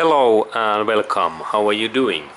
Hello and welcome. How are you doing?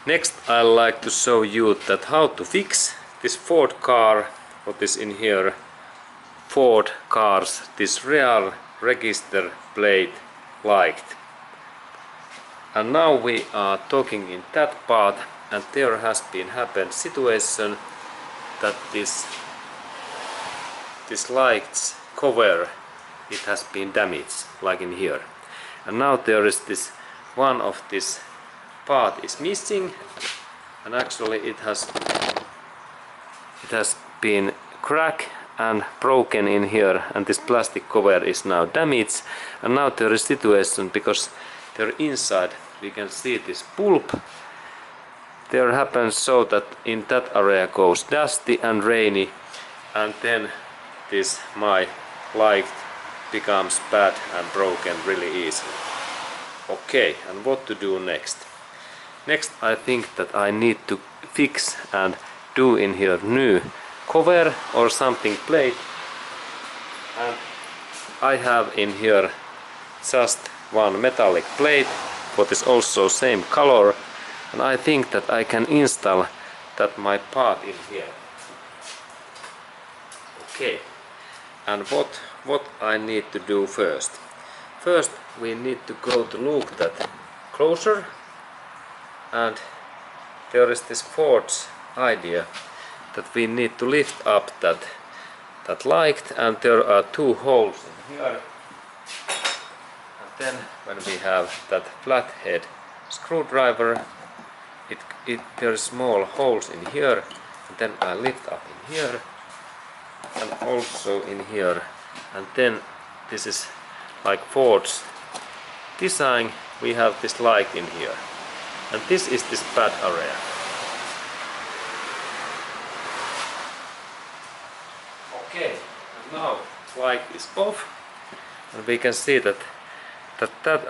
Next I'd like to show you that how to fix this Ford car, what is in here, Ford cars, this rear register plate light. And now we are talking in that part, and there has been happened situation that this lights cover, it has been damaged, like in here. And now there is this one of this part is missing, and actually it has been cracked and broken in here, and this plastic cover is now damaged. And now there is situation because there inside we can see this pulp. There happens so that in that area goes dusty and rainy, and then this my light becomes bad and broken really easily. Okay, and what to do next? Next I think that I need to fix and do in here new cover or something plate, and I have in here just one metallic plate what is also same color, and I think that I can install that my part in here. Okay, and what I need to do first? First we need to go to look that closer, and there is this Ford's idea that we need to lift up that light, and there are two holes in here. And then when we have that flathead screwdriver, there are small holes in here, and then I lift up in here and also in here, and then this is like Ford's design. We have this light in here, and this is this bad area. Okay, and now light is off, and we can see that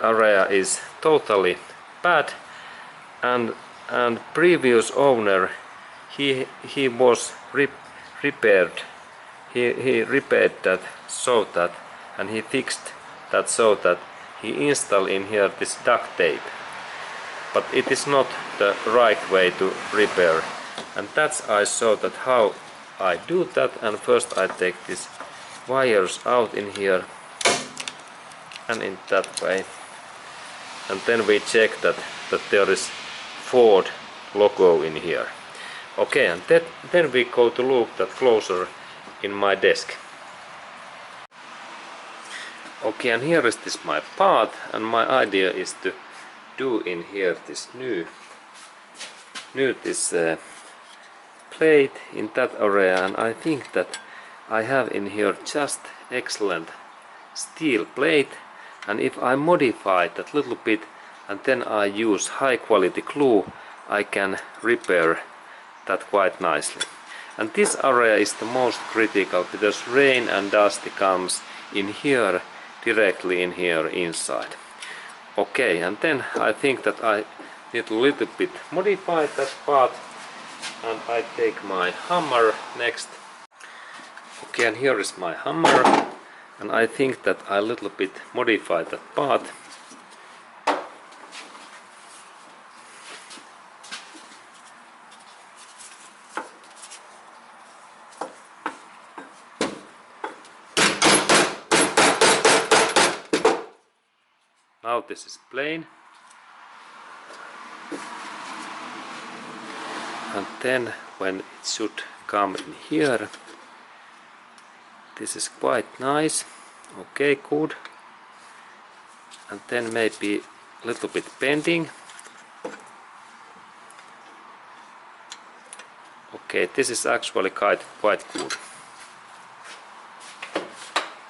area is totally bad, and previous owner he was repaired. He repaired that so that, and he fixed that so that he installed in here this duct tape, but it is not the right way to repair, and that's I saw that how I do that. And first I take these wires out in here and in that way, and then we check that there is Ford logo in here. Okay, and then we go to look that closer in my desk. Okay, and here is this my part, and my idea is to do in here this new this plate in that area, and I think that I have in here just excellent steel plate, and if I modify that little bit and then I use high quality glue, I can repair that quite nicely. And this area is the most critical because rain and dust comes in here, directly in here inside. Okay, and then I think that I need a little bit modify that part, and I take my hammer next. Okay, and here is my hammer, and I think that I little bit modify that part. Now this is plain, and then when it should come in here, this is quite nice. Okay, good. And then maybe a little bit bending. Okay, this is actually quite good.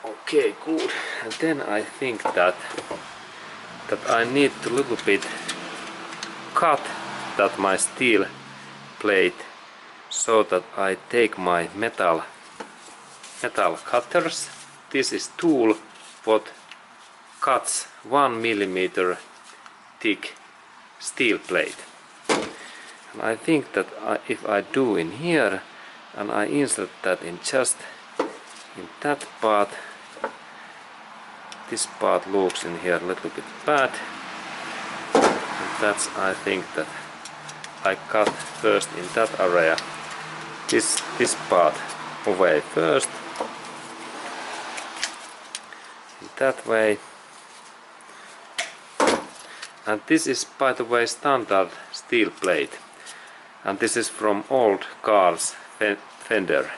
Okay, good. And then I think that I need to little bit cut that my steel plate so that I take my metal cutters. This is tool what cuts 1 millimeter thick steel plate, and I think that if I do in here and I insert that in just in that part, this part looks in here a little bit bad, that's, I think that I cut first in that area this part away first, in that way. And this is, by the way, standard steel plate, and this is from old cars fender.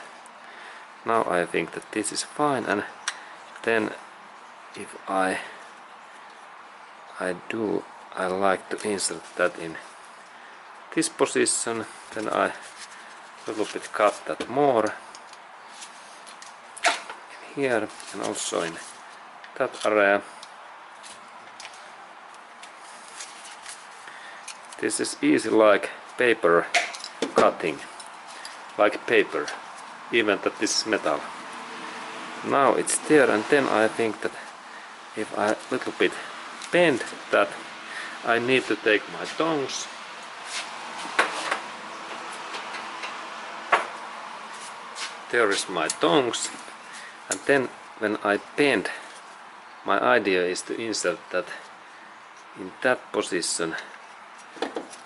Now I think that this is fine, and then if I like to insert that in this position, then I little bit cut that more in here and also in that area. This is easy like paper cutting, like paper, even that this is metal. Now it's there, and then I think that if I little bit bend that, I need to take my tongs there is my tongs, and then when I bend, my idea is to insert that in that position.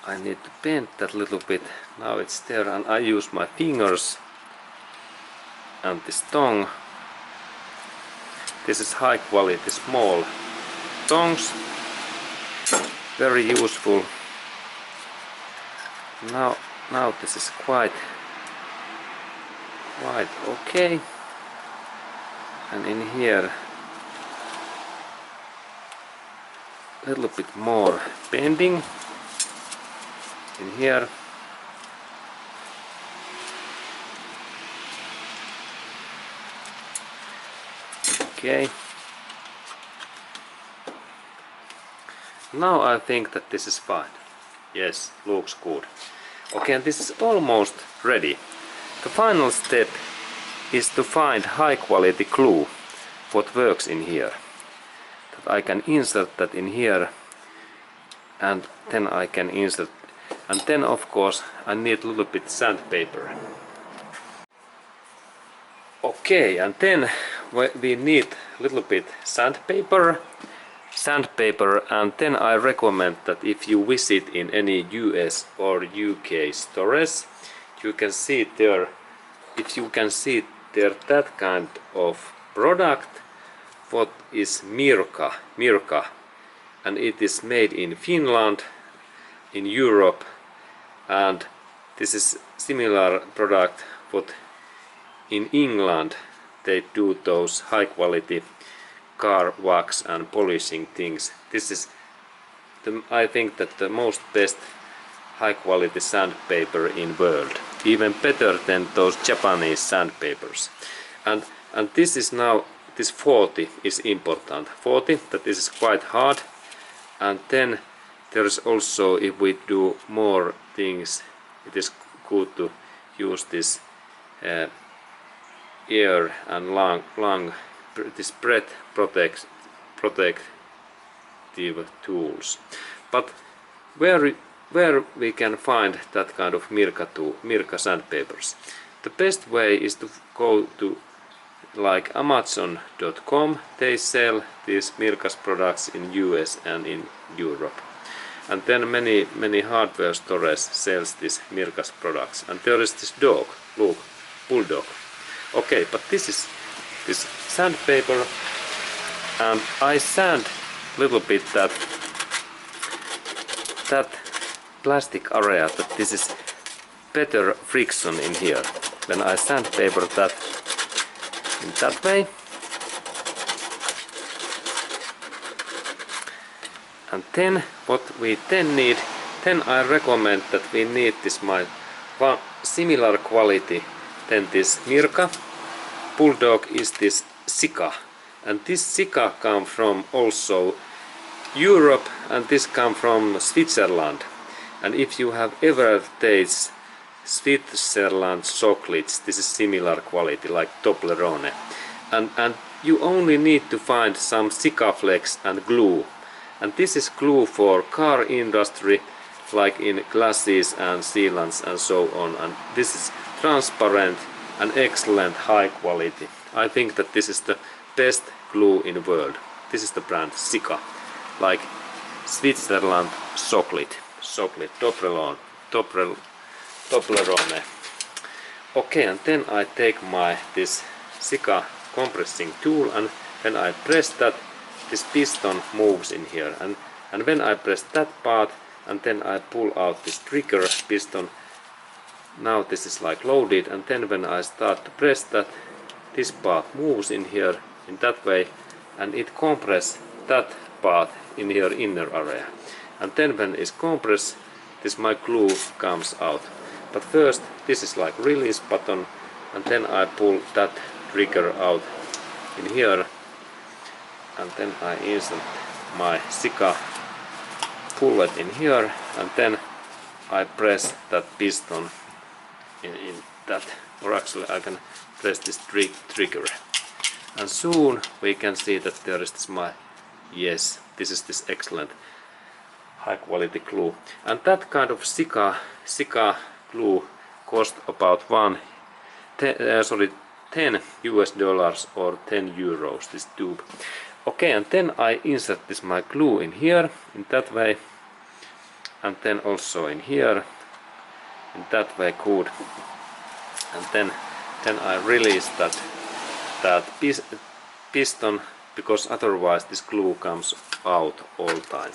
I need to bend that little bit. Now it's there, and I use my fingers and this tongue. This is high quality small tongs, very useful. Now this is quite okay, and in here a little bit more bending in here. Okay. Now I think that this is fine. Yes, looks good. Okay, and this is almost ready. The final step is to find high quality glue what works in here. That I can insert that in here, and then I can insert, and then of course I need a little bit sandpaper. Okay, and then we need a little bit sandpaper, and then I recommend that if you visit in any US or UK stores, you can see there, if you can see there that kind of product, what is Mirka, and it is made in Finland, in Europe, and this is similar product what in England they do those high quality car wax and polishing things. This is I think that the most best high quality sandpaper in world, even better than those Japanese sandpapers. And this is now, this 40 is important. 40, that this is quite hard. And then there is also, if we do more things, it is good to use this ear and lung this breath protective tools. But where we can find that kind of Mirka sandpapers? The best way is to go to like Amazon.com. They sell these Mirka's products in US and in Europe. And then many hardware stores sells these Mirka's products. And there is this dog, look, bulldog. Okay, but this is this sandpaper, and I sand little bit that plastic area, that this is better friction in here. When I sandpaper that in that way, and then what we then need, then I recommend that we need this one similar quality than this Mirka. Bulldog is this Sika, and this Sika come from also Europe, and this come from Switzerland. And if you have ever tasted Switzerland chocolates, this is similar quality like Toblerone. And you only need to find some Sikaflex and glue. And this is glue for car industry, like in glasses and sealants and so on. And this is transparent and excellent high quality. I think that this is the best glue in the world. This is the brand Sika, like Switzerland Socklit Toblerone. Okay, and then I take this Sika compressing tool, and when I press that, this piston moves in here, and when I press that part and then I pull out this trigger piston, now this is like loaded, and then when I start to press that, this part moves in here in that way, and it compresses that part in your inner area. And then when it's compressed, this my glue comes out. But first, this is like release button, and then I pull that trigger out in here, and then I insert my Sika pullet in here, and then I press that piston in that, or actually I can press this trigger, and soon we can see that there is this yes, this is this excellent high quality glue. And that kind of Sika glue cost about $10 US or 10 euros, this tube. Okay, and then I insert this my glue in here in that way, and then also in here in that way, good. And then I release that piston, because otherwise this glue comes out all time.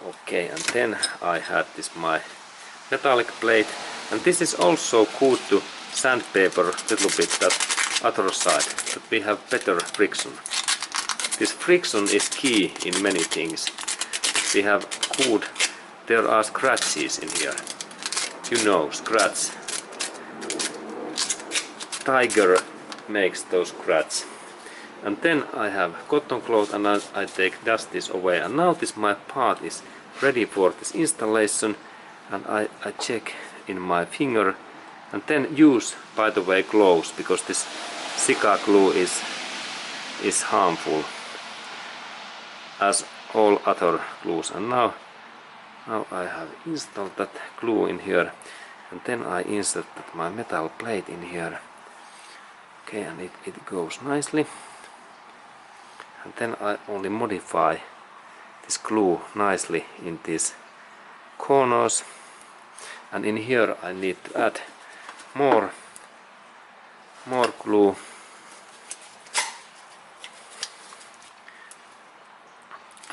Okay, and then I had this my metallic plate, and this is also good to sandpaper a little bit that other side, that we have better friction. This friction is key in many things. We have good, there are scratches in here. You know, scratch. Tiger makes those scratches. And then I have cotton cloth, and I dust this away, and now this my part is ready for this installation, and I check in my finger, and then use, by the way, gloves, because this Sika glue is harmful as all other glues. And now I have installed that glue in here, and then I insert my metal plate in here. Okay, and it goes nicely. And then I only modify this glue nicely in these corners, and in here I need to add more glue.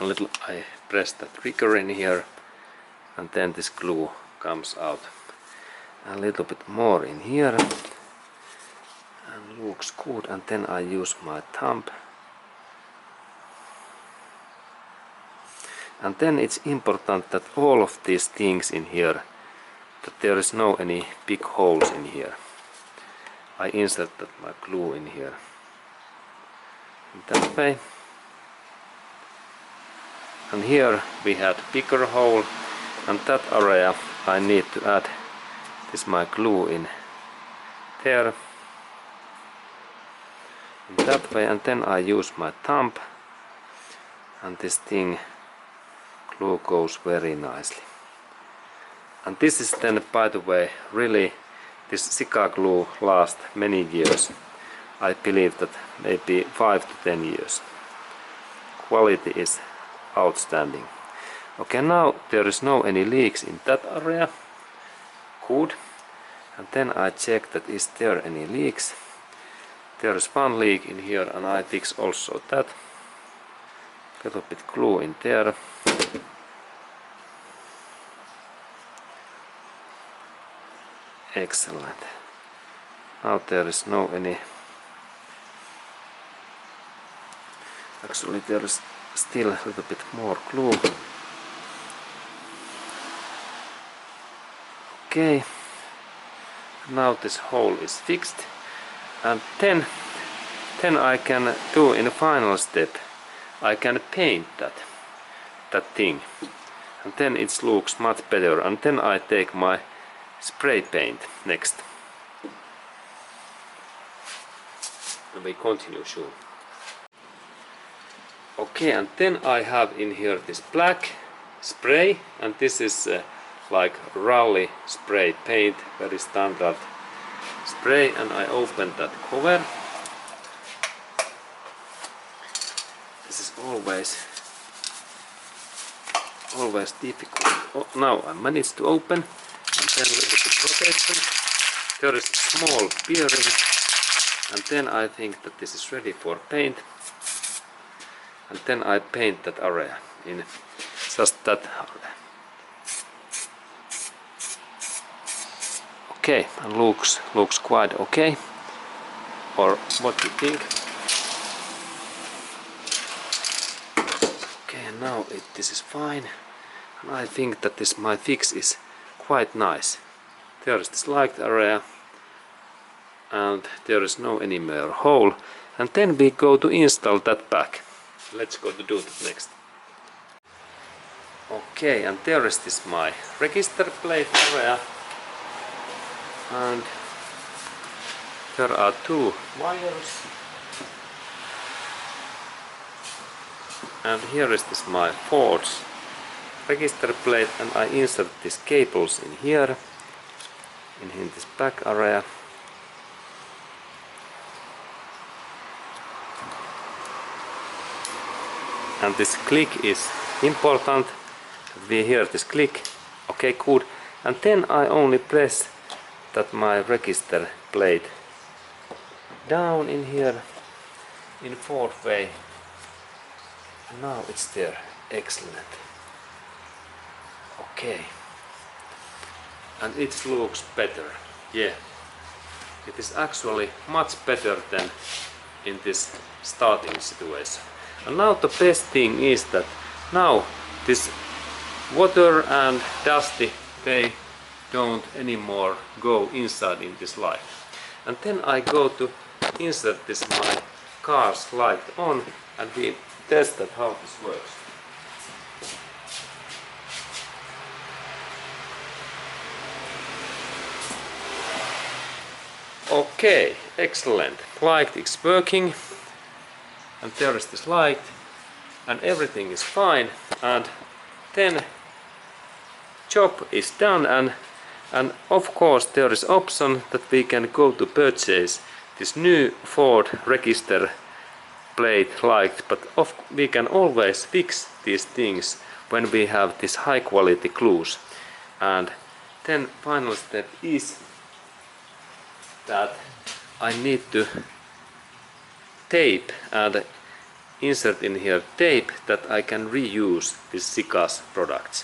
A little, I press the trigger in here, and then this glue comes out. A little bit more in here, and looks good. And then I use my thumb. And then it's important that all of these things in here, that there is no any big holes in here. I insert my glue in here in that way. And here we had bigger hole, and that area I need to add this my glue in there in that way. And then I use my thumb, and this thing glue goes very nicely. And this is then, by the way, really, this Sika glue lasts many years. I believe that maybe 5 to 10 years. Quality is outstanding. Okay, now there is no any leaks in that area. Good. And then I check that is there any leaks. There is one leak in here, and I fix also that. Little bit glue in there. Excellent. Now there is no any. Actually, there is still a little bit more glue. Okay. Now this hole is fixed, and then I can do in the final step. I can paint that thing, and then it looks much better. And then I take my spray paint next. And we continue soon. Okay, and then I have in here this black spray, and this is like Rally spray paint, very standard spray. And I open that cover. This is always always difficult. Oh, now I managed to open, and then with the protection there is a small bearing, and then I think that this is ready for paint, and then I paint that area in just that area. Okay, and looks quite okay. Or what do you think? Okay, now this is fine. And I think that this my fix is quite nice. There is this light area, and there is no any more hole. And then we go to install that back. Let's go to do that next. Okay, and there is this my register plate area. And there are two wires, and here is this my Ford's register plate, and I insert these cables in here, in this back area. And this click is important, that we hear this click. Okay, good. And then I only press that my register plate down in here in 4th way. Now it's there. Excellent. Okay. And it looks better. Yeah. It is actually much better than in this starting situation. And now the best thing is that now this water and dusty, they don't anymore go inside in this light. And then I go to insert this my car's light on, and we test that how this works. Okay, excellent. Light is working, and there is this light, and everything is fine, and then job is done. And of course there is option that we can go to purchase this new Ford register plate light, but we can always fix these things when we have this high quality glues. And then final step is that I need to tape and insert in here tape that I can reuse these Sikas products,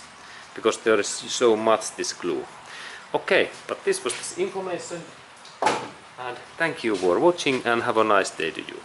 because there is so much this glue. Okay, but this was this information, and thank you for watching, and have a nice day to you.